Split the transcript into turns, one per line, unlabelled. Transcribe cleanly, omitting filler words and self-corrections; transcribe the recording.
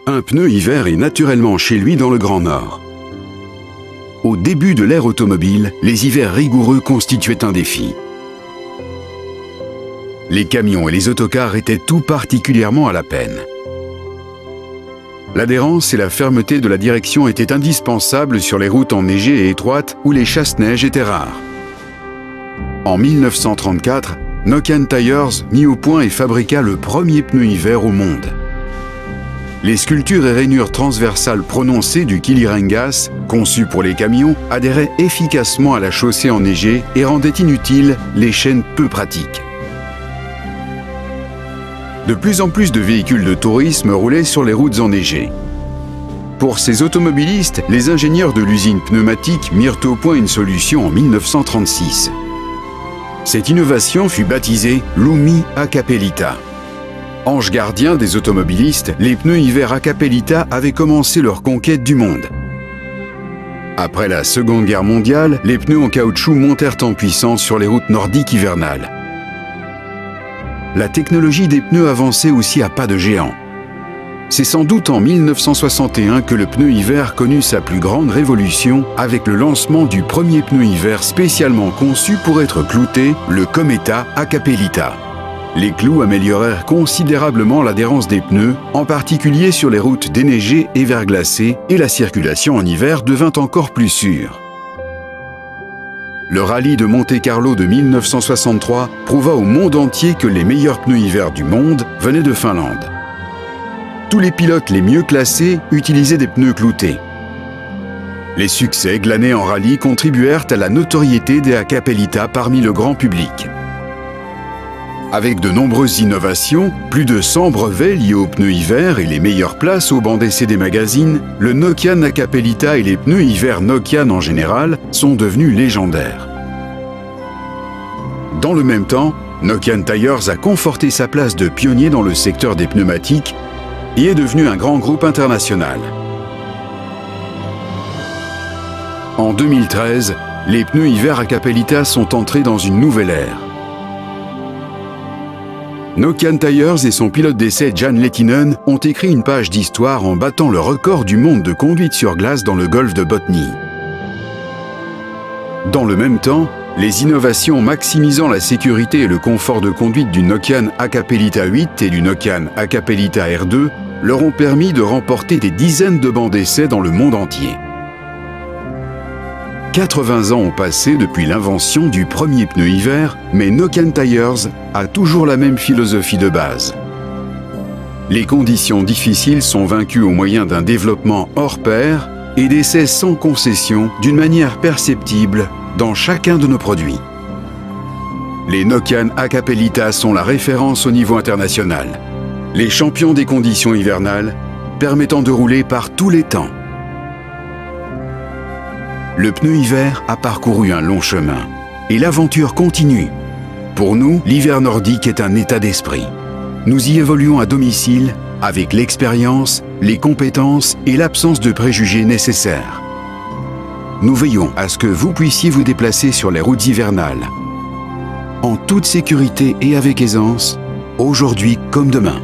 Un pneu hiver est naturellement chez lui dans le Grand Nord. Au début de l'ère automobile, les hivers rigoureux constituaient un défi. Les camions et les autocars étaient tout particulièrement à la peine. L'adhérence et la fermeté de la direction étaient indispensables sur les routes enneigées et étroites où les chasse-neige étaient rares. En 1934, Nokian Tyres mit au point et fabriqua le premier pneu hiver au monde. Les sculptures et rainures transversales prononcées du Kilirengas, conçues pour les camions, adhéraient efficacement à la chaussée enneigée et rendaient inutiles les chaînes peu pratiques. De plus en plus de véhicules de tourisme roulaient sur les routes enneigées. Pour ces automobilistes, les ingénieurs de l'usine pneumatique mirent au point une solution en 1936. Cette innovation fut baptisée Lumi Hakkapeliitta. Ange gardien des automobilistes, les pneus hiver Hakkapeliitta avaient commencé leur conquête du monde. Après la Seconde Guerre mondiale, les pneus en caoutchouc montèrent en puissance sur les routes nordiques hivernales. La technologie des pneus avançait aussi à pas de géant. C'est sans doute en 1961 que le pneu hiver connut sa plus grande révolution avec le lancement du premier pneu hiver spécialement conçu pour être clouté, le Kometa Hakkapeliitta. Les clous améliorèrent considérablement l'adhérence des pneus, en particulier sur les routes déneigées et verglacées, et la circulation en hiver devint encore plus sûre. Le rallye de Monte-Carlo de 1963 prouva au monde entier que les meilleurs pneus hiver du monde venaient de Finlande. Tous les pilotes les mieux classés utilisaient des pneus cloutés. Les succès glanés en rallye contribuèrent à la notoriété des Hakkapeliitta parmi le grand public. Avec de nombreuses innovations, plus de 100 brevets liés aux pneus hiver et les meilleures places aux bancs d'essai des magazines, le Nokian Hakkapeliitta et les pneus hiver Nokian en général sont devenus légendaires. Dans le même temps, Nokian Tyres a conforté sa place de pionnier dans le secteur des pneumatiques et est devenu un grand groupe international. En 2013, les pneus hiver Hakkapeliitta sont entrés dans une nouvelle ère. Nokian Tyres et son pilote d'essai Jan Lehtinen ont écrit une page d'histoire en battant le record du monde de conduite sur glace dans le golfe de Botnie. Dans le même temps, les innovations maximisant la sécurité et le confort de conduite du Nokian Hakkapeliitta 8 et du Nokian Hakkapeliitta R2 leur ont permis de remporter des dizaines de bancs d'essai dans le monde entier. 80 ans ont passé depuis l'invention du premier pneu hiver, mais Nokian Tyres a toujours la même philosophie de base. Les conditions difficiles sont vaincues au moyen d'un développement hors pair et d'essais sans concession d'une manière perceptible dans chacun de nos produits. Les Nokian Hakkapeliitta sont la référence au niveau international. Les champions des conditions hivernales, permettant de rouler par tous les temps. Le pneu hiver a parcouru un long chemin et l'aventure continue. Pour nous, l'hiver nordique est un état d'esprit. Nous y évoluons à domicile avec l'expérience, les compétences et l'absence de préjugés nécessaires. Nous veillons à ce que vous puissiez vous déplacer sur les routes hivernales en toute sécurité et avec aisance, aujourd'hui comme demain.